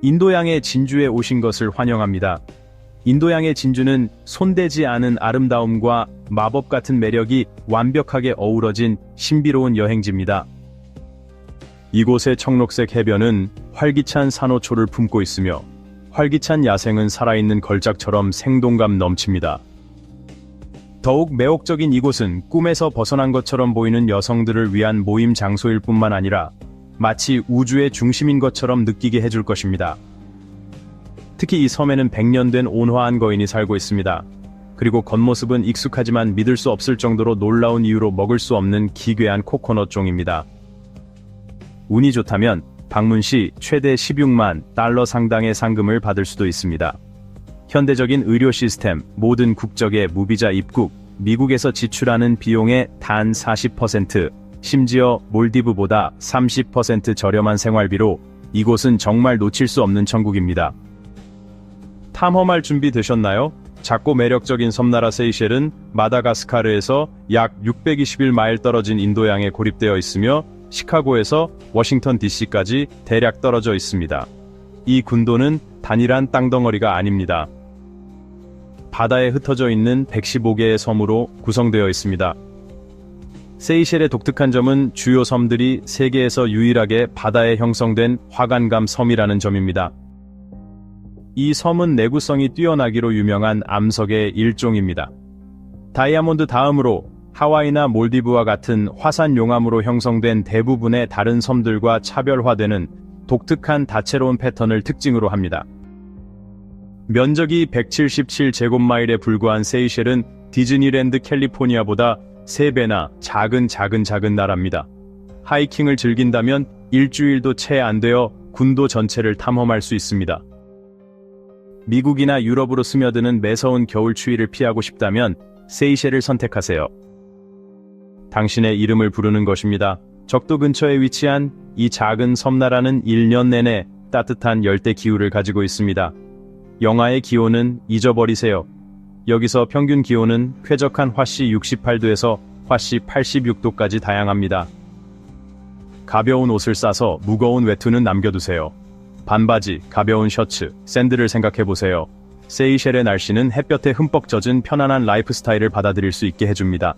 인도양의 진주에 오신 것을 환영합니다. 인도양의 진주는 손대지 않은 아름다움과 마법 같은 매력이 완벽하게 어우러진 신비로운 여행지입니다. 이곳의 청록색 해변은 활기찬 산호초를 품고 있으며 활기찬 야생은 살아있는 걸작처럼 생동감 넘칩니다. 더욱 매혹적인 이곳은 꿈에서 벗어난 것처럼 보이는 여성들을 위한 모임 장소일 뿐만 아니라 마치 우주의 중심인 것처럼 느끼게 해줄 것입니다. 특히 이 섬에는 100년 된 온화한 거인이 살고 있습니다. 그리고 겉모습은 익숙하지만 믿을 수 없을 정도로 놀라운 이유로 먹을 수 없는 기괴한 코코넛 종입니다. 운이 좋다면 방문 시 최대 16만 달러 상당의 상금을 받을 수도 있습니다. 현대적인 의료 시스템, 모든 국적의 무비자 입국, 미국에서 지출하는 비용의 단 40%, 심지어 몰디브보다 30% 저렴한 생활비로 이곳은 정말 놓칠 수 없는 천국입니다. 탐험할 준비 되셨나요? 작고 매력적인 섬나라 세이셸은 마다가스카르에서 약 621마일 떨어진 인도양에 고립되어 있으며 시카고에서 워싱턴 DC까지 대략 떨어져 있습니다. 이 군도는 단일한 땅덩어리가 아닙니다. 바다에 흩어져 있는 115개의 섬으로 구성되어 있습니다. 세이셸의 독특한 점은 주요 섬들이 세계에서 유일하게 바다에 형성된 화관감 섬이라는 점입니다. 이 섬은 내구성이 뛰어나기로 유명한 암석의 일종입니다. 다이아몬드 다음으로 하와이나 몰디브와 같은 화산 용암으로 형성된 대부분의 다른 섬들과 차별화되는 독특한 다채로운 패턴을 특징으로 합니다. 면적이 177제곱마일에 불과한 세이셸은 디즈니랜드 캘리포니아보다 3배나 작은 나라입니다. 하이킹을 즐긴다면 일주일도 채 안 되어 군도 전체를 탐험할 수 있습니다. 미국이나 유럽으로 스며드는 매서운 겨울 추위를 피하고 싶다면 세이셸을 선택하세요. 당신의 이름을 부르는 것입니다. 적도 근처에 위치한 이 작은 섬나라는 1년 내내 따뜻한 열대 기후를 가지고 있습니다. 영하의 기온은 잊어버리세요. 여기서 평균 기온은 쾌적한 화씨 68도에서 화씨 86도까지 다양합니다. 가벼운 옷을 싸서 무거운 외투는 남겨두세요. 반바지, 가벼운 셔츠, 샌들을 생각해보세요. 세이셸의 날씨는 햇볕에 흠뻑 젖은 편안한 라이프 스타일을 받아들일 수 있게 해줍니다.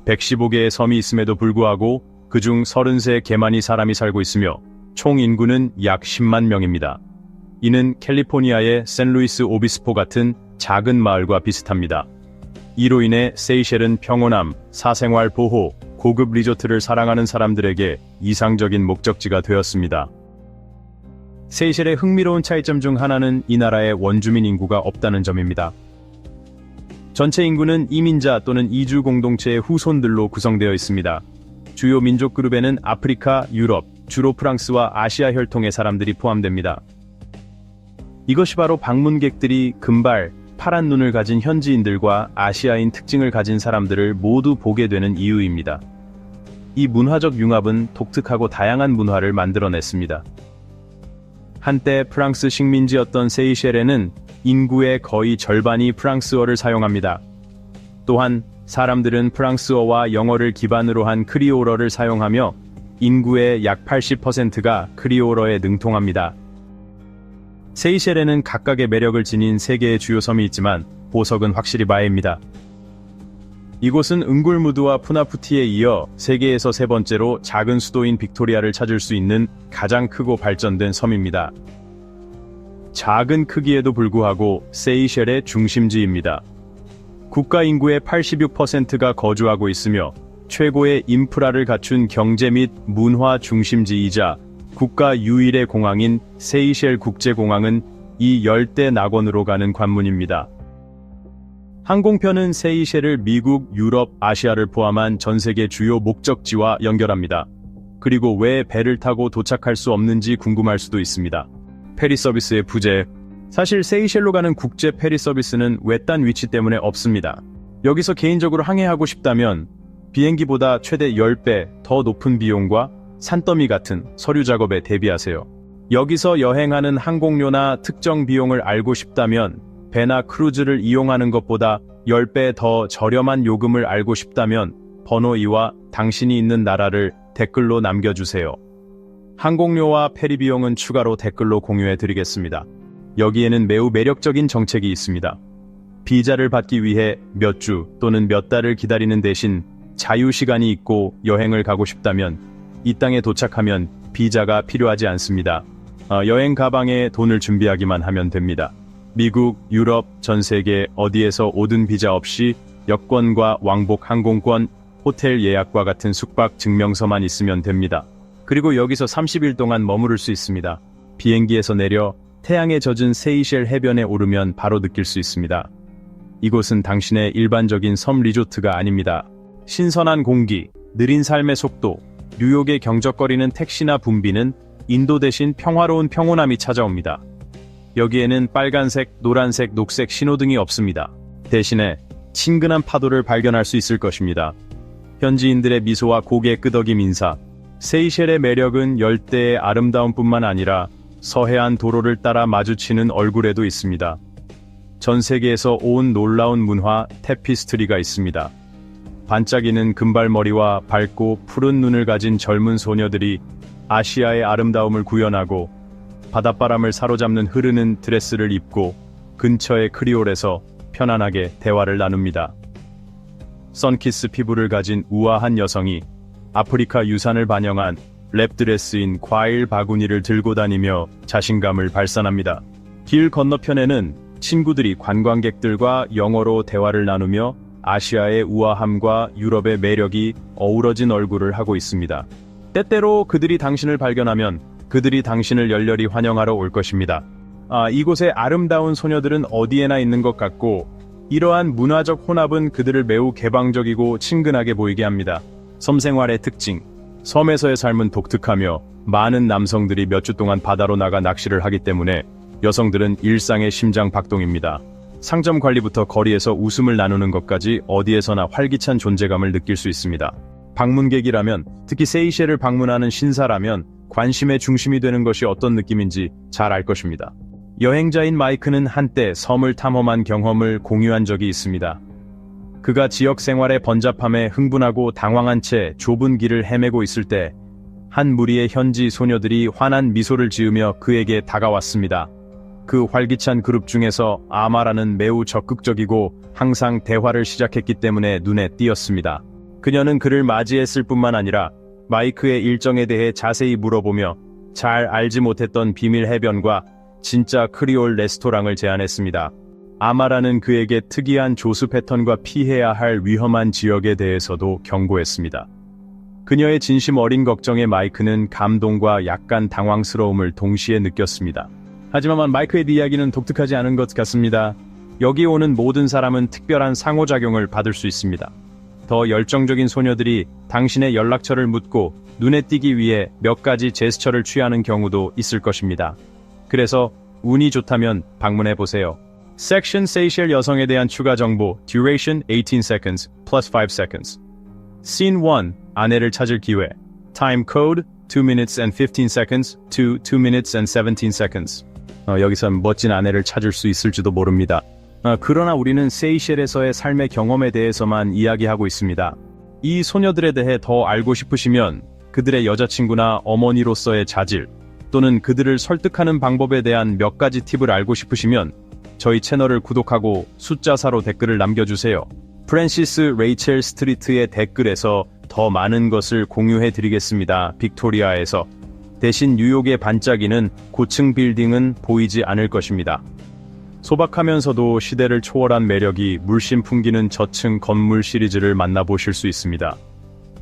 115개의 섬이 있음에도 불구하고 그중 33개만이 사람이 살고 있으며 총 인구는 약 10만 명입니다. 이는 캘리포니아의 샌루이스 오비스포 같은 작은 마을과 비슷합니다. 이로 인해 세이셸은 평온함, 사생활 보호, 고급 리조트를 사랑하는 사람들에게 이상적인 목적지가 되었습니다. 세이셸의 흥미로운 차이점 중 하나는 이 나라의 원주민 인구가 없다는 점입니다. 전체 인구는 이민자 또는 이주 공동체의 후손들로 구성되어 있습니다. 주요 민족 그룹에는 아프리카, 유럽, 주로 프랑스와 아시아 혈통의 사람들이 포함됩니다. 이것이 바로 방문객들이 금발, 파란 눈을 가진 현지인들과 아시아인 특징을 가진 사람들을 모두 보게 되는 이유입니다. 이 문화적 융합은 독특하고 다양한 문화를 만들어냈습니다. 한때 프랑스 식민지였던 세이셸에는 인구의 거의 절반이 프랑스어를 사용합니다. 또한 사람들은 프랑스어와 영어를 기반으로 한 크리올어를 사용하며 인구의 약 80%가 크리올어에 능통합니다. 세이셸에는 각각의 매력을 지닌 3개의 주요 섬이 있지만 보석은 확실히 바해입니다. 이곳은 응굴무드와 푸나푸티에 이어 세계에서 3번째로 작은 수도인 빅토리아를 찾을 수 있는 가장 크고 발전된 섬입니다. 작은 크기에도 불구하고 세이셸의 중심지입니다. 국가 인구의 86%가 거주하고 있으며 최고의 인프라를 갖춘 경제 및 문화 중심지이자 국가 유일의 공항인 세이셸 국제공항은 이 열대 낙원으로 가는 관문입니다. 항공편은 세이셸을 미국, 유럽, 아시아를 포함한 전 세계 주요 목적지와 연결합니다. 그리고 왜 배를 타고 도착할 수 없는지 궁금할 수도 있습니다. 페리 서비스의 부재. 사실 세이셸로 가는 국제 페리 서비스는 외딴 위치 때문에 없습니다. 여기서 개인적으로 항해하고 싶다면 비행기보다 최대 10배 더 높은 비용과 산더미 같은 서류 작업에 대비하세요. 여기서 여행하는 항공료나 특정 비용을 알고 싶다면 배나 크루즈를 이용하는 것보다 10배 더 저렴한 요금을 알고 싶다면 번호 2와 당신이 있는 나라를 댓글로 남겨주세요. 항공료와 페리 비용은 추가로 댓글로 공유해 드리겠습니다. 여기에는 매우 매력적인 정책이 있습니다. 비자를 받기 위해 몇 주 또는 몇 달을 기다리는 대신 자유시간이 있고 여행을 가고 싶다면 이 땅에 도착하면 비자가 필요하지 않습니다. 여행 가방에 돈을 준비하기만 하면 됩니다. 미국, 유럽, 전 세계 어디에서 오든 비자 없이 여권과 왕복 항공권, 호텔 예약과 같은 숙박 증명서만 있으면 됩니다. 그리고 여기서 30일 동안 머무를 수 있습니다. 비행기에서 내려 태양에 젖은 세이셸 해변에 오르면 바로 느낄 수 있습니다. 이곳은 당신의 일반적인 섬 리조트가 아닙니다. 신선한 공기, 느린 삶의 속도, 뉴욕의 경적거리는 택시나 붐비는 인도 대신 평화로운 평온함이 찾아옵니다. 여기에는 빨간색, 노란색, 녹색 신호등이 없습니다. 대신에 친근한 파도를 발견할 수 있을 것입니다. 현지인들의 미소와 고개 끄덕임 인사. 세이셸의 매력은 열대의 아름다움뿐만 아니라 서해안 도로를 따라 마주치는 얼굴에도 있습니다. 전 세계에서 온 놀라운 문화 테피스트리가 있습니다. 반짝이는 금발머리와 밝고 푸른 눈을 가진 젊은 소녀들이 아시아의 아름다움을 구현하고 바닷바람을 사로잡는 흐르는 드레스를 입고 근처의 크리올에서 편안하게 대화를 나눕니다. 선키스 피부를 가진 우아한 여성이 아프리카 유산을 반영한 랩드레스인 과일 바구니를 들고 다니며 자신감을 발산합니다. 길 건너편에는 친구들이 관광객들과 영어로 대화를 나누며 아시아의 우아함과 유럽의 매력이 어우러진 얼굴을 하고 있습니다. 때때로 그들이 당신을 발견하면 그들이 당신을 열렬히 환영하러 올 것입니다. 이곳의 아름다운 소녀들은 어디에나 있는 것 같고 이러한 문화적 혼합은 그들을 매우 개방적이고 친근하게 보이게 합니다. 섬 생활의 특징, 섬에서의 삶은 독특하며 많은 남성들이 몇 주 동안 바다로 나가 낚시를 하기 때문에 여성들은 일상의 심장 박동입니다. 상점 관리부터 거리에서 웃음을 나누는 것까지 어디에서나 활기찬 존재감을 느낄 수 있습니다. 방문객이라면, 특히 세이셸을 방문하는 신사라면 관심의 중심이 되는 것이 어떤 느낌인지 잘 알 것입니다. 여행자인 마이크는 한때 섬을 탐험한 경험을 공유한 적이 있습니다. 그가 지역 생활의 번잡함에 흥분하고 당황한 채 좁은 길을 헤매고 있을 때 한 무리의 현지 소녀들이 환한 미소를 지으며 그에게 다가왔습니다. 그 활기찬 그룹 중에서 아마라는 매우 적극적이고 항상 대화를 시작했기 때문에 눈에 띄었습니다. 그녀는 그를 맞이했을 뿐만 아니라 마이크의 일정에 대해 자세히 물어보며 잘 알지 못했던 비밀 해변과 진짜 크리올 레스토랑을 제안했습니다. 아마라는 그에게 특이한 조수 패턴과 피해야 할 위험한 지역에 대해서도 경고했습니다. 그녀의 진심 어린 걱정에 마이크는 감동과 약간 당황스러움을 동시에 느꼈습니다. 하지만 마이크의 이야기는 독특하지 않은 것 같습니다. 여기 오는 모든 사람은 특별한 상호작용을 받을 수 있습니다. 더 열정적인 소녀들이 당신의 연락처를 묻고 눈에 띄기 위해 몇 가지 제스처를 취하는 경우도 있을 것입니다. 그래서 운이 좋다면 방문해보세요. 섹션 세이셸 여성에 대한 추가 정보 Duration 18 seconds plus 5 seconds Scene 1 아내를 찾을 기회 Time code 2 minutes and 15 seconds to 2 minutes and 17 seconds 여기선 멋진 아내를 찾을 수 있을지도 모릅니다. 그러나 우리는 세이셸에서의 삶의 경험에 대해서만 이야기하고 있습니다. 이 소녀들에 대해 더 알고 싶으시면 그들의 여자친구나 어머니로서의 자질 또는 그들을 설득하는 방법에 대한 몇 가지 팁을 알고 싶으시면 저희 채널을 구독하고 숫자 4로 댓글을 남겨주세요. 프랜시스 레이첼 스트리트의 댓글에서 더 많은 것을 공유해 드리겠습니다. 빅토리아에서. 대신 뉴욕의 반짝이는 고층 빌딩은 보이지 않을 것입니다. 소박하면서도 시대를 초월한 매력이 물씬 풍기는 저층 건물 시리즈를 만나보실 수 있습니다.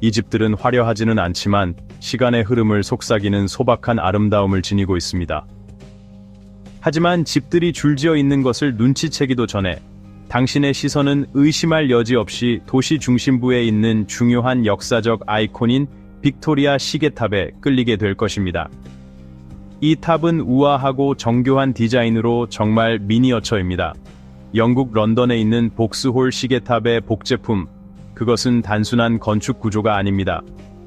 이 집들은 화려하지는 않지만 시간의 흐름을 속삭이는 소박한 아름다움을 지니고 있습니다. 하지만 집들이 줄지어 있는 것을 눈치채기도 전에 당신의 시선은 의심할 여지 없이 도시 중심부에 있는 중요한 역사적 아이콘인 빅토리아 시계탑에 끌리게 될 것입니다. 이 탑은 우아하고 정교한 디자인으로 정말 미니어처입니다. 영국 런던에 있는 복스홀 시계탑의 복제품, 그것은 단순한 건축 구조가 아닙니다.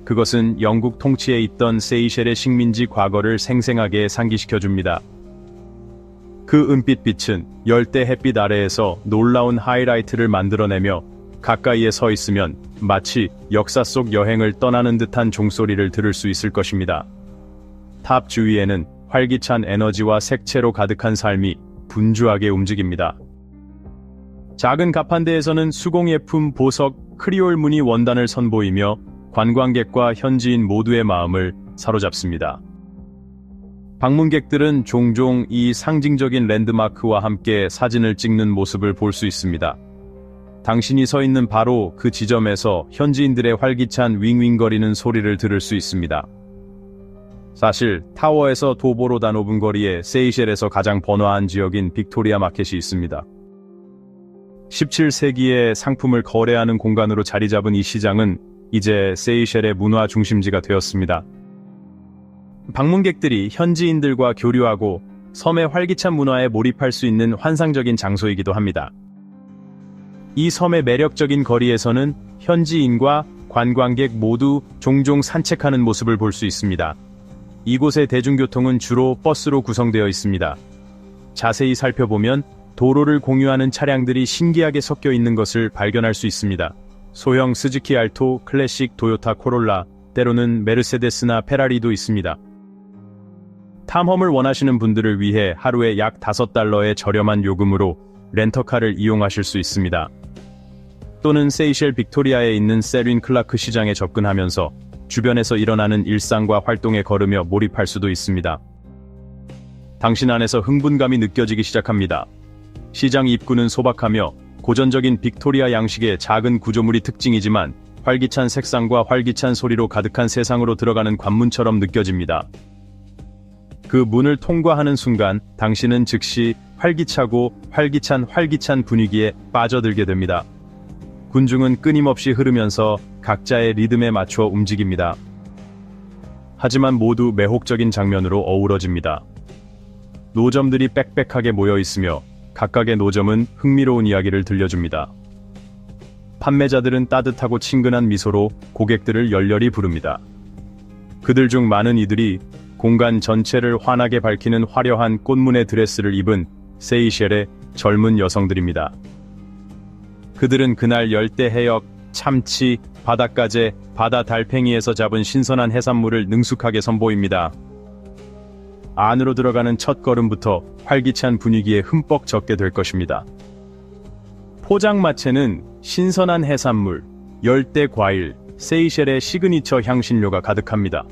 그것은 영국 통치에 있던 세이셸의 식민지 과거를 생생하게 상기시켜줍니다. 그 은빛 빛은 열대 햇빛 아래에서 놀라운 하이라이트를 만들어내며 가까이에 서 있으면 마치 역사 속 여행을 떠나는 듯한 종소리를 들을 수 있을 것입니다. 탑 주위에는 활기찬 에너지와 색채로 가득한 삶이 분주하게 움직입니다. 작은 가판대에서는 수공예품, 보석, 크리올 무늬 원단을 선보이며 관광객과 현지인 모두의 마음을 사로잡습니다. 방문객들은 종종 이 상징적인 랜드마크와 함께 사진을 찍는 모습을 볼 수 있습니다. 당신이 서 있는 바로 그 지점에서 현지인들의 활기찬 윙윙거리는 소리를 들을 수 있습니다. 사실 타워에서 도보로단 5분 거리에 세이셸에서 가장 번화한 지역인 빅토리아 마켓이 있습니다. 17세기에 상품을 거래하는 공간으로 자리 잡은 이 시장은 이제 세이셸의 문화 중심지가 되었습니다. 방문객들이 현지인들과 교류하고 섬의 활기찬 문화에 몰입할 수 있는 환상적인 장소이기도 합니다. 이 섬의 매력적인 거리에서는 현지인과 관광객 모두 종종 산책하는 모습을 볼 수 있습니다. 이곳의 대중교통은 주로 버스로 구성되어 있습니다. 자세히 살펴보면 도로를 공유하는 차량들이 신기하게 섞여 있는 것을 발견할 수 있습니다. 소형 스즈키 알토, 클래식 도요타 코롤라, 때로는 메르세데스나 페라리도 있습니다. 탐험을 원하시는 분들을 위해 하루에 약 $5의 저렴한 요금으로 렌터카를 이용하실 수 있습니다. 또는 세이셸 빅토리아에 있는 세린 클라크 시장에 접근하면서 주변에서 일어나는 일상과 활동에 걸으며 몰입할 수도 있습니다. 당신 안에서 흥분감이 느껴지기 시작합니다. 시장 입구는 소박하며 고전적인 빅토리아 양식의 작은 구조물이 특징이지만 활기찬 색상과 활기찬 소리로 가득한 세상으로 들어가는 관문처럼 느껴집니다. 그 문을 통과하는 순간 당신은 즉시 활기차고 활기찬 분위기에 빠져들게 됩니다. 군중은 끊임없이 흐르면서 각자의 리듬에 맞춰 움직입니다. 하지만 모두 매혹적인 장면으로 어우러집니다. 노점들이 빽빽하게 모여 있으며 각각의 노점은 흥미로운 이야기를 들려줍니다. 판매자들은 따뜻하고 친근한 미소로 고객들을 열렬히 부릅니다. 그들 중 많은 이들이 공간 전체를 환하게 밝히는 화려한 꽃무늬 드레스를 입은 세이셸의 젊은 여성들입니다. 그들은 그날 열대 해역, 참치, 바닷가재, 바다 달팽이에서 잡은 신선한 해산물을 능숙하게 선보입니다. 안으로 들어가는 첫 걸음부터 활기찬 분위기에 흠뻑 젖게 될 것입니다. 포장마차는 신선한 해산물, 열대 과일, 세이셸의 시그니처 향신료가 가득합니다.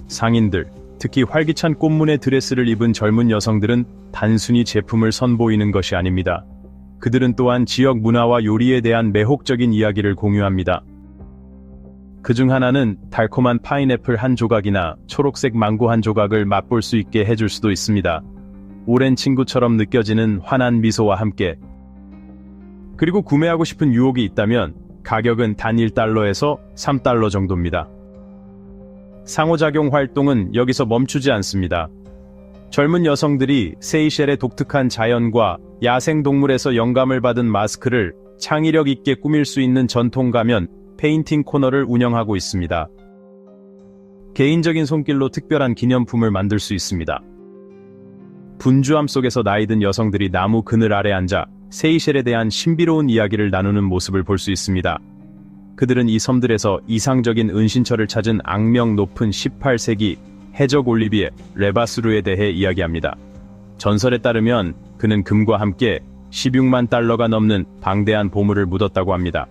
상인들, 특히 활기찬 꽃무늬 드레스를 입은 젊은 여성들은 단순히 제품을 선보이는 것이 아닙니다. 그들은 또한 지역 문화와 요리에 대한 매혹적인 이야기를 공유합니다. 그중 하나는 달콤한 파인애플 한 조각이나 초록색 망고 한 조각을 맛볼 수 있게 해줄 수도 있습니다. 오랜 친구처럼 느껴지는 환한 미소와 함께. 그리고 구매하고 싶은 유혹이 있다면 가격은 단 $1에서 $3 정도입니다. 상호작용 활동은 여기서 멈추지 않습니다. 젊은 여성들이 세이셸의 독특한 자연과 야생동물에서 영감을 받은 마스크를 창의력 있게 꾸밀 수 있는 전통 가면 페인팅 코너를 운영하고 있습니다. 개인적인 손길로 특별한 기념품을 만들 수 있습니다. 분주함 속에서 나이든 여성들이 나무 그늘 아래 앉아 세이셸에 대한 신비로운 이야기를 나누는 모습을 볼 수 있습니다. 그들은 이 섬들에서 이상적인 은신처를 찾은 악명 높은 18세기 해적 올리비에 레바스루에 대해 이야기합니다. 전설에 따르면 그는 금과 함께 $16만 넘는 방대한 보물을 묻었다고 합니다.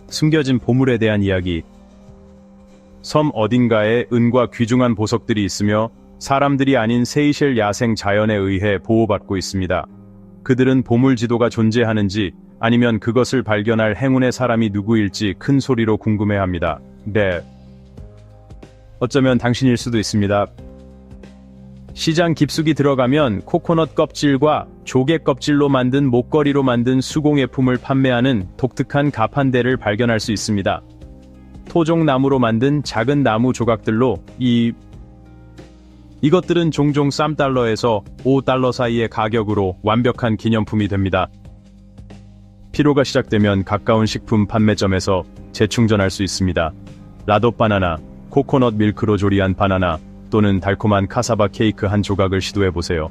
숨겨진 보물에 대한 이야기. 섬 어딘가에 은과 귀중한 보석들이 있으며 사람들이 아닌 세이셸 야생 자연에 의해 보호받고 있습니다. 그들은 보물 지도가 존재하는지 아니면 그것을 발견할 행운의 사람이 누구일지 큰 소리로 궁금해합니다. 네. 어쩌면 당신일 수도 있습니다. 시장 깊숙이 들어가면 코코넛 껍질과 조개 껍질로 만든 목걸이로 만든 수공예품을 판매하는 독특한 가판대를 발견할 수 있습니다. 토종나무로 만든 작은 나무 조각들로 이것들은 종종 $3에서 $5 사이의 가격으로 완벽한 기념품이 됩니다. 피로가 시작되면 가까운 식품 판매점에서 재충전할 수 있습니다. 라도 바나나, 코코넛 밀크로 조리한 바나나 또는 달콤한 카사바 케이크 한 조각을 시도해보세요.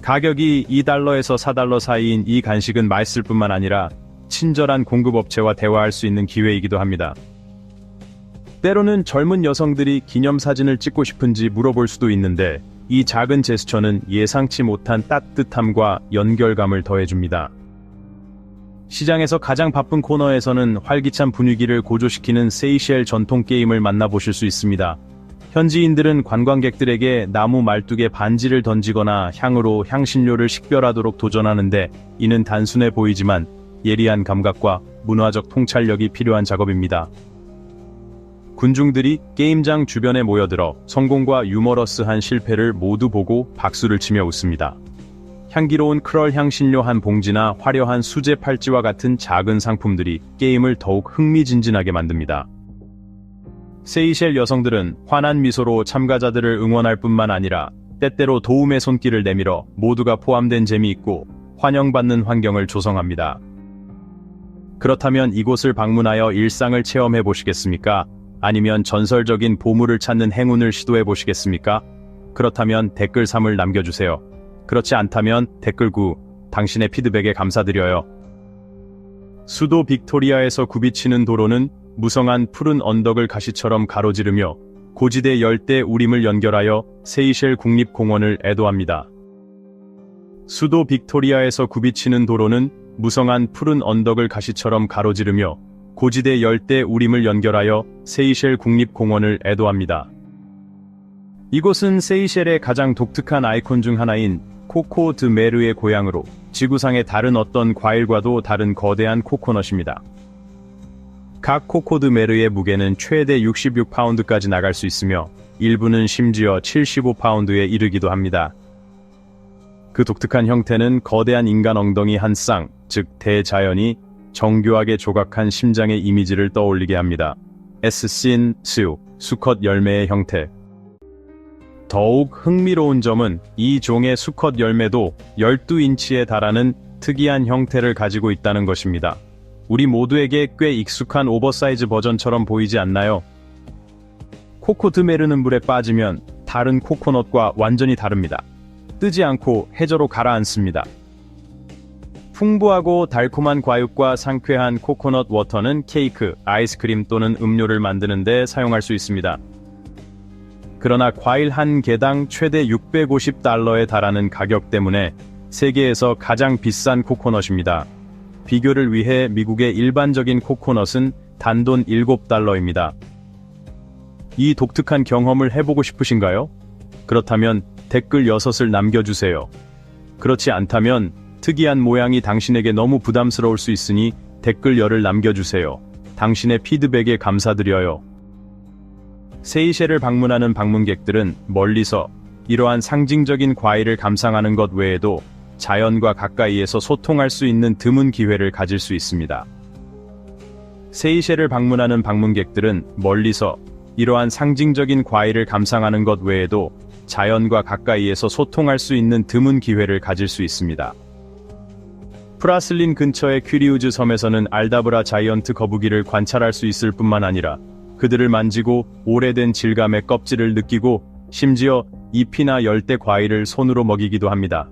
가격이 $2에서 $4 사이인 이 간식은 맛있을 뿐만 아니라 친절한 공급업체와 대화할 수 있는 기회이기도 합니다. 때로는 젊은 여성들이 기념사진을 찍고 싶은지 물어볼 수도 있는데 이 작은 제스처는 예상치 못한 따뜻함과 연결감을 더해줍니다. 시장에서 가장 바쁜 코너에서는 활기찬 분위기를 고조시키는 세이셸 전통 게임을 만나보실 수 있습니다. 현지인들은 관광객들에게 나무 말뚝에 반지를 던지거나 향으로 향신료를 식별하도록 도전하는데 이는 단순해 보이지만 예리한 감각과 문화적 통찰력이 필요한 작업입니다. 군중들이 게임장 주변에 모여들어 성공과 유머러스한 실패를 모두 보고 박수를 치며 웃습니다. 향기로운 크럴 향신료 한 봉지나 화려한 수제 팔찌와 같은 작은 상품들이 게임을 더욱 흥미진진하게 만듭니다. 세이셸 여성들은 환한 미소로 참가자들을 응원할 뿐만 아니라 때때로 도움의 손길을 내밀어 모두가 포함된 재미있고 환영받는 환경을 조성합니다. 그렇다면 이곳을 방문하여 일상을 체험해 보시겠습니까? 아니면 전설적인 보물을 찾는 행운을 시도해 보시겠습니까? 그렇다면 댓글 3을 남겨주세요. 그렇지 않다면 댓글 9, 당신의 피드백에 감사드려요. 수도 빅토리아에서 굽이치는 도로는 무성한 푸른 언덕을 가시처럼 가로지르며 고지대 열대 우림을 연결하여 세이셸 국립공원을 애도합니다. 수도 빅토리아에서 굽이치는 도로는 무성한 푸른 언덕을 가시처럼 가로지르며 고지대 열대 우림을 연결하여 세이셸 국립공원을 애도합니다. 이곳은 세이셸의 가장 독특한 아이콘 중 하나인 코코 드 메르의 고향으로 지구상의 다른 어떤 과일과도 다른 거대한 코코넛입니다. 각 코코 드 메르의 무게는 최대 66파운드까지 나갈 수 있으며 일부는 심지어 75파운드에 이르기도 합니다. 그 독특한 형태는 거대한 인간 엉덩이 한 쌍, 즉 대자연이 정교하게 조각한 심장의 이미지를 떠올리게 합니다. 에스신 수, 수컷 열매의 형태. 더욱 흥미로운 점은 이 종의 수컷 열매도 12인치에 달하는 특이한 형태를 가지고 있다는 것입니다. 우리 모두에게 꽤 익숙한 오버사이즈 버전처럼 보이지 않나요? 코코 드 메르는 물에 빠지면 다른 코코넛과 완전히 다릅니다. 뜨지 않고 해저로 가라앉습니다. 풍부하고 달콤한 과육과 상쾌한 코코넛 워터는 케이크, 아이스크림 또는 음료를 만드는 데 사용할 수 있습니다. 그러나 과일 한 개당 최대 650달러에 달하는 가격 때문에 세계에서 가장 비싼 코코넛입니다. 비교를 위해 미국의 일반적인 코코넛은 단돈 7달러입니다. 이 독특한 경험을 해보고 싶으신가요? 그렇다면 댓글 6을 남겨주세요. 그렇지 않다면 특이한 모양이 당신에게 너무 부담스러울 수 있으니 댓글 10을 남겨주세요. 당신의 피드백에 감사드려요. 세이셸을 방문하는 방문객들은 멀리서 이러한 상징적인 과일을 감상하는 것 외에도 자연과 가까이에서 소통할 수 있는 드문 기회를 가질 수 있습니다. 세이셸을 방문하는 방문객들은 멀리서 이러한 상징적인 과일을 감상하는 것 외에도 자연과 가까이에서 소통할 수 있는 드문 기회를 가질 수 있습니다. 프라슬린 근처의 퀴리우즈 섬에서는 알다브라 자이언트 거북이를 관찰할 수 있을 뿐만 아니라 그들을 만지고 오래된 질감의 껍질을 느끼고 심지어 잎이나 열대 과일을 손으로 먹이기도 합니다.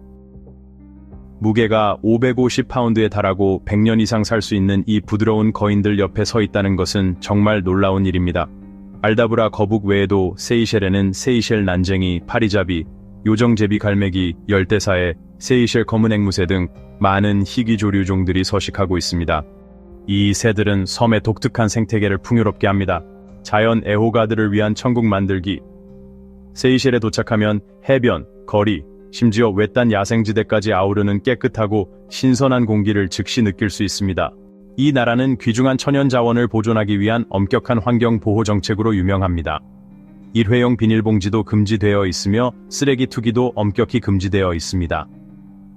무게가 550파운드에 달하고 100년 이상 살 수 있는 이 부드러운 거인들 옆에 서 있다는 것은 정말 놀라운 일입니다. 알다브라 거북 외에도 세이셸에는 세이셸 난쟁이, 파리잡이, 요정제비 갈매기, 열대사에, 세이셸 검은 앵무새 등 많은 희귀조류종들이 서식하고 있습니다. 이 새들은 섬의 독특한 생태계를 풍요롭게 합니다. 자연 애호가들을 위한 천국 만들기. 세이셸에 도착하면 해변, 거리, 심지어 외딴 야생지대까지 아우르는 깨끗하고 신선한 공기를 즉시 느낄 수 있습니다. 이 나라는 귀중한 천연 자원을 보존하기 위한 엄격한 환경 보호 정책으로 유명합니다. 일회용 비닐봉지도 금지되어 있으며 쓰레기 투기도 엄격히 금지되어 있습니다.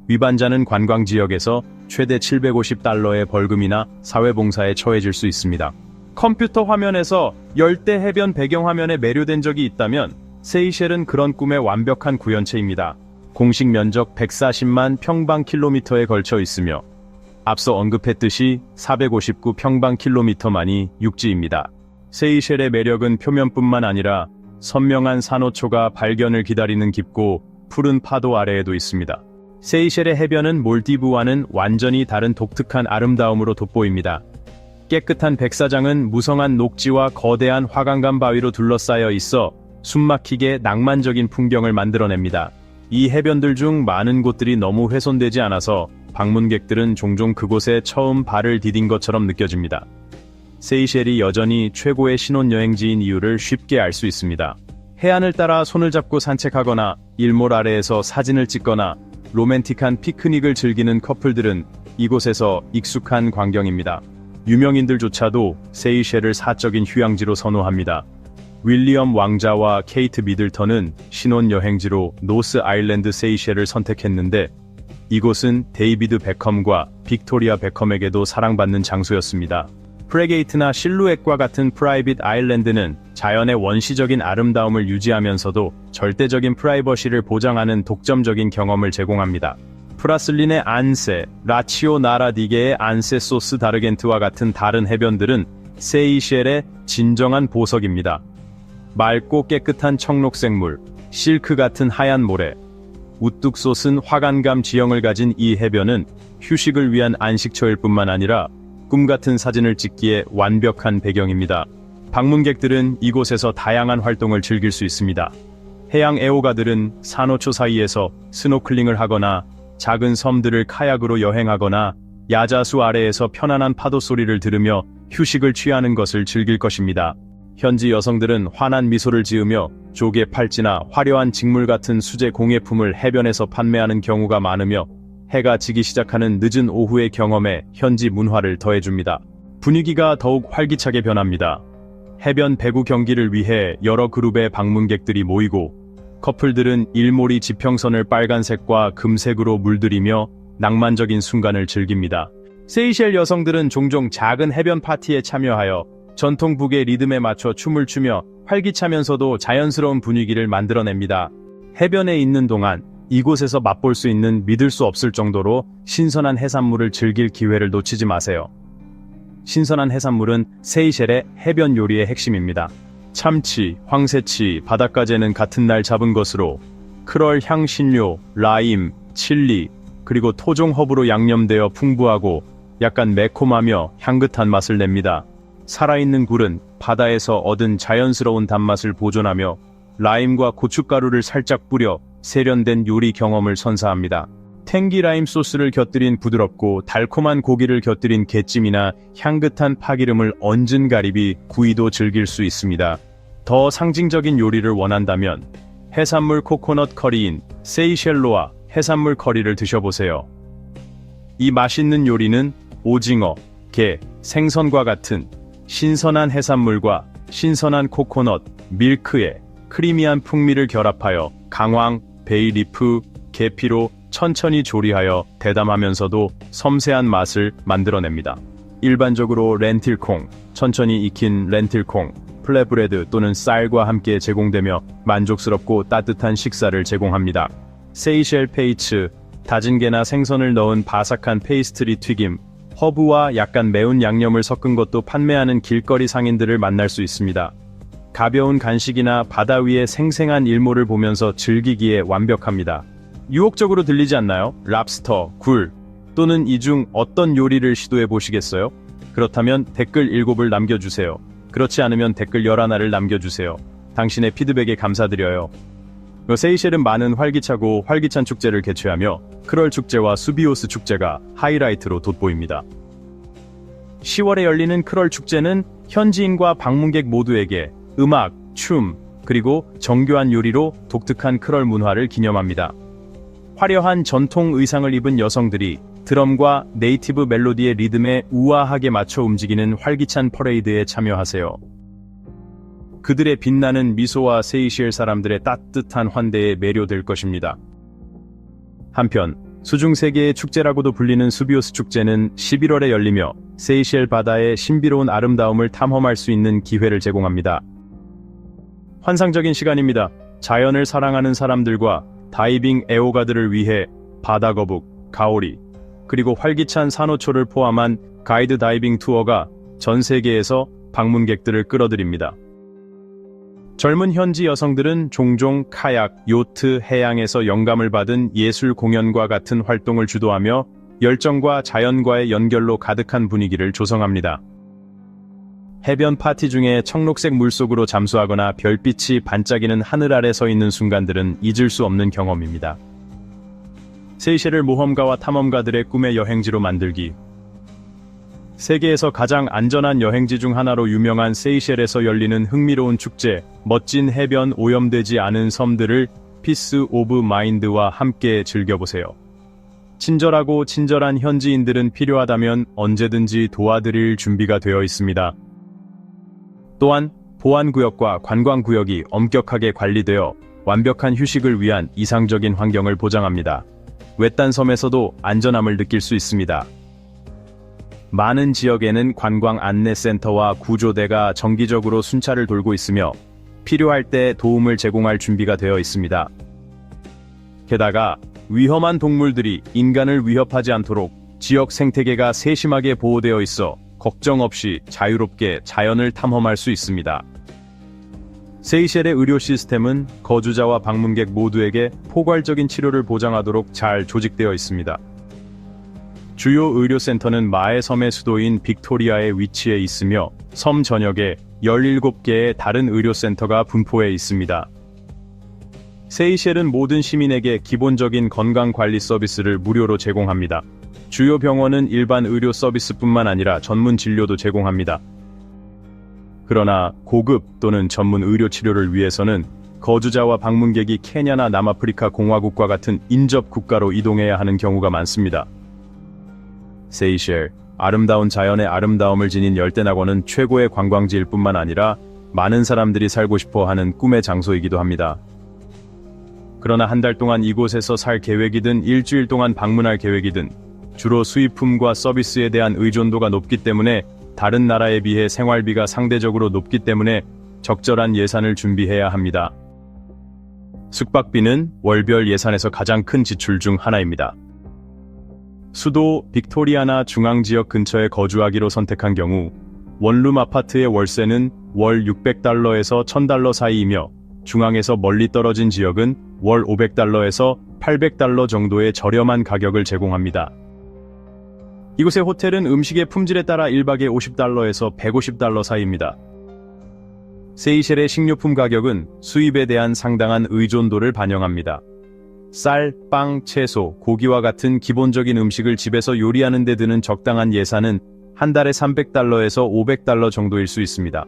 위반자는 관광지역에서 최대 750달러의 벌금이나 사회봉사에 처해질 수 있습니다. 컴퓨터 화면에서 열대 해변 배경화면에 매료된 적이 있다면 세이셸은 그런 꿈의 완벽한 구현체입니다. 공식 면적 140만 평방킬로미터에 걸쳐 있으며 앞서 언급했듯이 459평방킬로미터만이 육지입니다. 세이셸의 매력은 표면뿐만 아니라 선명한 산호초가 발견을 기다리는 깊고 푸른 파도 아래에도 있습니다. 세이셸의 해변은 몰디브와는 완전히 다른 독특한 아름다움으로 돋보입니다. 깨끗한 백사장은 무성한 녹지와 거대한 화강간 바위로 둘러싸여 있어 숨막히게 낭만적인 풍경을 만들어냅니다. 이 해변들 중 많은 곳들이 너무 훼손되지 않아서 방문객들은 종종 그곳에 처음 발을 디딘 것처럼 느껴집니다. 세이셸이 여전히 최고의 신혼여행지인 이유를 쉽게 알 수 있습니다. 해안을 따라 손을 잡고 산책하거나 일몰 아래에서 사진을 찍거나 로맨틱한 피크닉을 즐기는 커플들은 이곳에서 익숙한 광경입니다. 유명인들조차도 세이셸을 사적인 휴양지로 선호합니다. 윌리엄 왕자와 케이트 미들턴은 신혼여행지로 노스 아일랜드 세이셸을 선택했는데 이곳은 데이비드 베컴과 빅토리아 베컴에게도 사랑받는 장소였습니다. 프레게이트나 실루엣과 같은 프라이빗 아일랜드는 자연의 원시적인 아름다움을 유지하면서도 절대적인 프라이버시를 보장하는 독점적인 경험을 제공합니다. 프라슬린의 안세, 라치오 나라디게의 안세 소스 다르겐트와 같은 다른 해변들은 세이셸의 진정한 보석입니다. 맑고 깨끗한 청록색 물, 실크 같은 하얀 모래, 우뚝 솟은 화관감 지형을 가진 이 해변은 휴식을 위한 안식처일 뿐만 아니라 꿈같은 사진을 찍기에 완벽한 배경입니다. 방문객들은 이곳에서 다양한 활동을 즐길 수 있습니다. 해양 애호가들은 산호초 사이에서 스노클링을 하거나 작은 섬들을 카약으로 여행하거나 야자수 아래에서 편안한 파도 소리를 들으며 휴식을 취하는 것을 즐길 것입니다. 현지 여성들은 환한 미소를 지으며 조개 팔찌나 화려한 직물 같은 수제 공예품을 해변에서 판매하는 경우가 많으며 해가 지기 시작하는 늦은 오후의 경험에 현지 문화를 더해줍니다. 분위기가 더욱 활기차게 변합니다. 해변 배구 경기를 위해 여러 그룹의 방문객들이 모이고 커플들은 일몰이 지평선을 빨간색과 금색으로 물들이며 낭만적인 순간을 즐깁니다. 세이셸 여성들은 종종 작은 해변 파티에 참여하여 전통 북의 리듬에 맞춰 춤을 추며 활기차면서도 자연스러운 분위기를 만들어냅니다. 해변에 있는 동안 이곳에서 맛볼 수 있는 믿을 수 없을 정도로 신선한 해산물을 즐길 기회를 놓치지 마세요. 신선한 해산물은 세이셸의 해변 요리의 핵심입니다. 참치, 황새치, 바닷가재는 같은 날 잡은 것으로 크럴 향신료, 라임, 칠리, 그리고 토종 허브로 양념되어 풍부하고 약간 매콤하며 향긋한 맛을 냅니다. 살아있는 굴은 바다에서 얻은 자연스러운 단맛을 보존하며 라임과 고춧가루를 살짝 뿌려 세련된 요리 경험을 선사합니다. 탱기 라임 소스를 곁들인 부드럽고 달콤한 고기를 곁들인 게찜이나 향긋한 파기름을 얹은 가리비, 구이도 즐길 수 있습니다. 더 상징적인 요리를 원한다면 해산물 코코넛 커리인 세이셸로아 해산물 커리를 드셔보세요. 이 맛있는 요리는 오징어, 게, 생선과 같은 신선한 해산물과 신선한 코코넛, 밀크에 크리미한 풍미를 결합하여 강황, 베이리프, 계피로 천천히 조리하여 대담하면서도 섬세한 맛을 만들어냅니다. 일반적으로 렌틸콩, 천천히 익힌 렌틸콩, 플랫브레드 또는 쌀과 함께 제공되며 만족스럽고 따뜻한 식사를 제공합니다. 세이셸 페이츠, 다진 게나 생선을 넣은 바삭한 페이스트리 튀김, 허브와 약간 매운 양념을 섞은 것도 판매하는 길거리 상인들을 만날 수 있습니다. 가벼운 간식이나 바다 위의 생생한 일몰을 보면서 즐기기에 완벽합니다. 유혹적으로 들리지 않나요? 랍스터, 굴 또는 이 중 어떤 요리를 시도해 보시겠어요? 그렇다면 댓글 7을 남겨주세요. 그렇지 않으면 댓글 11을 남겨주세요. 당신의 피드백에 감사드려요. 세이셸은 많은 활기찬 축제를 개최하며 크럴 축제와 수비오스 축제가 하이라이트로 돋보입니다. 10월에 열리는 크럴 축제는 현지인과 방문객 모두에게 음악, 춤, 그리고 정교한 요리로 독특한 크럴 문화를 기념합니다. 화려한 전통 의상을 입은 여성들이 드럼과 네이티브 멜로디의 리듬에 우아하게 맞춰 움직이는 활기찬 퍼레이드에 참여하세요. 그들의 빛나는 미소와 세이셸 사람들의 따뜻한 환대에 매료될 것입니다. 한편 수중세계의 축제라고도 불리는 수비오스 축제는 11월에 열리며 세이셸 바다의 신비로운 아름다움을 탐험할 수 있는 기회를 제공합니다. 환상적인 시간입니다. 자연을 사랑하는 사람들과 다이빙 애호가들을 위해 바다거북, 가오리, 그리고 활기찬 산호초를 포함한 가이드 다이빙 투어가 전 세계에서 방문객들을 끌어들입니다. 젊은 현지 여성들은 종종 카약, 요트, 해양에서 영감을 받은 예술 공연과 같은 활동을 주도하며 열정과 자연과의 연결로 가득한 분위기를 조성합니다. 해변 파티 중에 청록색 물속으로 잠수하거나 별빛이 반짝이는 하늘 아래 서 있는 순간들은 잊을 수 없는 경험입니다. 세이셸을 모험가와 탐험가들의 꿈의 여행지로 만들기. 세계에서 가장 안전한 여행지 중 하나로 유명한 세이셸에서 열리는 흥미로운 축제, 멋진 해변, 오염되지 않은 섬들을 피스 오브 마인드와 함께 즐겨보세요. 친절하고 친절한 현지인들은 필요하다면 언제든지 도와드릴 준비가 되어 있습니다. 또한 보안구역과 관광구역이 엄격하게 관리되어 완벽한 휴식을 위한 이상적인 환경을 보장합니다. 외딴 섬에서도 안전함을 느낄 수 있습니다. 많은 지역에는 관광 안내센터와 구조대가 정기적으로 순찰을 돌고 있으며 필요할 때 도움을 제공할 준비가 되어 있습니다. 게다가 위험한 동물들이 인간을 위협하지 않도록 지역 생태계가 세심하게 보호되어 있어 걱정 없이 자유롭게 자연을 탐험할 수 있습니다. 세이셸의 의료 시스템은 거주자와 방문객 모두에게 포괄적인 치료를 보장하도록 잘 조직되어 있습니다. 주요 의료센터는 마의 섬의 수도인 빅토리아에 위치해 있으며 섬 전역에 17개의 다른 의료센터가 분포해 있습니다. 세이셸은 모든 시민에게 기본적인 건강관리 서비스를 무료로 제공합니다. 주요 병원은 일반 의료 서비스뿐만 아니라 전문 진료도 제공합니다. 그러나 고급 또는 전문 의료 치료를 위해서는 거주자와 방문객이 케냐나 남아프리카 공화국과 같은 인접 국가로 이동해야 하는 경우가 많습니다. 세이셸, 아름다운 자연의 아름다움을 지닌 열대낙원은 최고의 관광지일 뿐만 아니라 많은 사람들이 살고 싶어 하는 꿈의 장소이기도 합니다. 그러나 한 달 동안 이곳에서 살 계획이든 일주일 동안 방문할 계획이든 주로 수입품과 서비스에 대한 의존도가 높기 때문에 다른 나라에 비해 생활비가 상대적으로 높기 때문에 적절한 예산을 준비해야 합니다. 숙박비는 월별 예산에서 가장 큰 지출 중 하나입니다. 수도 빅토리아나 중앙지역 근처에 거주하기로 선택한 경우 원룸 아파트의 월세는 월 600달러에서 1000달러 사이이며 중앙에서 멀리 떨어진 지역은 월 500달러에서 800달러 정도의 저렴한 가격을 제공합니다. 이곳의 호텔은 음식의 품질에 따라 1박에 50달러에서 150달러 사이입니다. 세이셸의 식료품 가격은 수입에 대한 상당한 의존도를 반영합니다. 쌀, 빵, 채소, 고기와 같은 기본적인 음식을 집에서 요리하는 데 드는 적당한 예산은 한 달에 300달러에서 500달러 정도일 수 있습니다.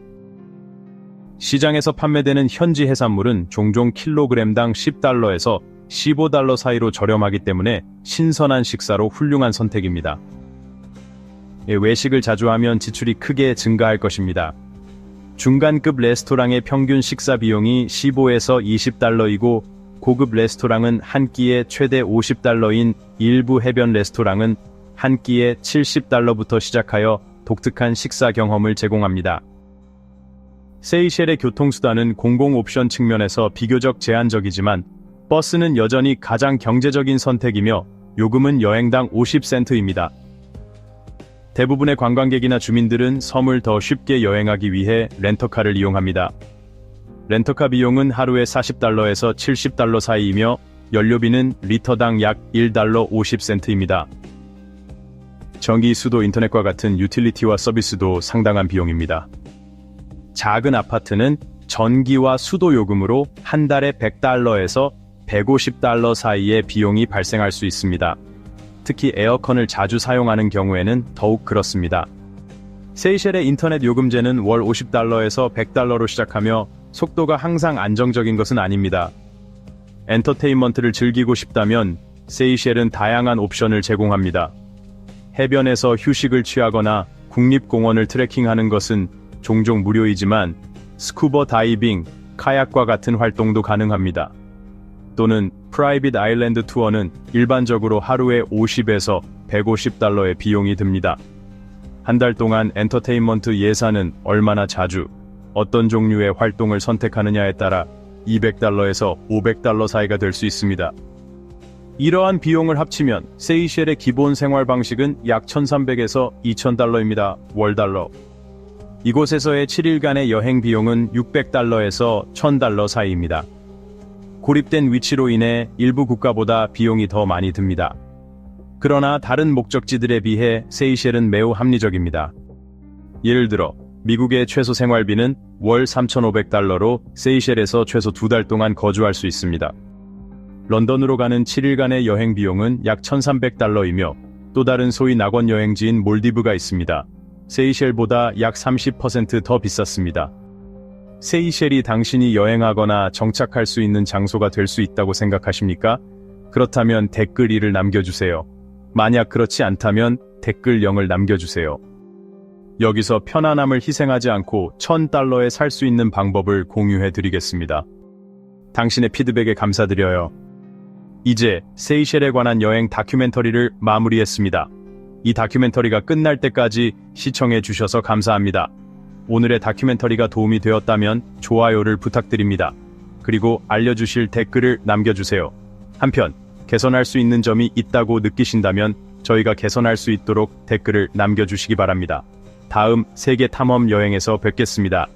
시장에서 판매되는 현지 해산물은 종종 킬로그램당 10달러에서 15달러 사이로 저렴하기 때문에 신선한 식사로 훌륭한 선택입니다. 외식을 자주 하면 지출이 크게 증가할 것입니다. 중간급 레스토랑의 평균 식사 비용이 15에서 20달러이고 고급 레스토랑은 한 끼에 최대 50달러인 일부 해변 레스토랑은 한 끼에 70달러부터 시작하여 독특한 식사 경험을 제공합니다. 세이셸의 교통수단은 공공 옵션 측면에서 비교적 제한적이지만 버스는 여전히 가장 경제적인 선택이며 요금은 여행당 50센트입니다. 대부분의 관광객이나 주민들은 섬을 더 쉽게 여행하기 위해 렌터카를 이용합니다. 렌터카 비용은 하루에 40달러에서 70달러 사이이며 연료비는 리터당 약 1달러 50센트입니다. 전기, 수도, 인터넷과 같은 유틸리티와 서비스도 상당한 비용입니다. 작은 아파트는 전기와 수도 요금으로 한 달에 100달러에서 150달러 사이의 비용이 발생할 수 있습니다. 특히 에어컨을 자주 사용하는 경우에는 더욱 그렇습니다. 세이셸의 인터넷 요금제는 월 50달러에서 100달러로 시작하며 속도가 항상 안정적인 것은 아닙니다. 엔터테인먼트를 즐기고 싶다면 세이셸은 다양한 옵션을 제공합니다. 해변에서 휴식을 취하거나 국립공원을 트레킹하는 것은 종종 무료이지만 스쿠버 다이빙, 카약과 같은 활동도 가능합니다. 또는 프라이빗 아일랜드 투어는 일반적으로 하루에 50에서 150달러의 비용이 듭니다. 한 달 동안 엔터테인먼트 예산은 얼마나 자주, 어떤 종류의 활동을 선택하느냐에 따라 200달러에서 500달러 사이가 될 수 있습니다. 이러한 비용을 합치면 세이셸의 기본 생활 방식은 약 1300에서 2000달러입니다. 월달러. 이곳에서의 7일간의 여행 비용은 600달러에서 1000달러 사이입니다. 고립된 위치로 인해 일부 국가보다 비용이 더 많이 듭니다. 그러나 다른 목적지들에 비해 세이셸은 매우 합리적입니다. 예를 들어 미국의 최소 생활비는 월 3,500달러로 세이셸에서 최소 2달 동안 거주할 수 있습니다. 런던으로 가는 7일간의 여행 비용은 약 1,300달러이며 또 다른 소위 낙원 여행지인 몰디브가 있습니다. 세이셸보다 약 30% 더 비쌌습니다. 세이셸이 당신이 여행하거나 정착할 수 있는 장소가 될 수 있다고 생각하십니까? 그렇다면 댓글 1을 남겨주세요. 만약 그렇지 않다면 댓글 0을 남겨주세요. 여기서 편안함을 희생하지 않고 1,000달러에 살 수 있는 방법을 공유해 드리겠습니다. 당신의 피드백에 감사드려요. 이제 세이셸에 관한 여행 다큐멘터리를 마무리했습니다. 이 다큐멘터리가 끝날 때까지 시청해 주셔서 감사합니다. 오늘의 다큐멘터리가 도움이 되었다면 좋아요를 부탁드립니다. 그리고 알려주실 댓글을 남겨주세요. 한편 개선할 수 있는 점이 있다고 느끼신다면 저희가 개선할 수 있도록 댓글을 남겨주시기 바랍니다. 다음 세계 탐험 여행에서 뵙겠습니다.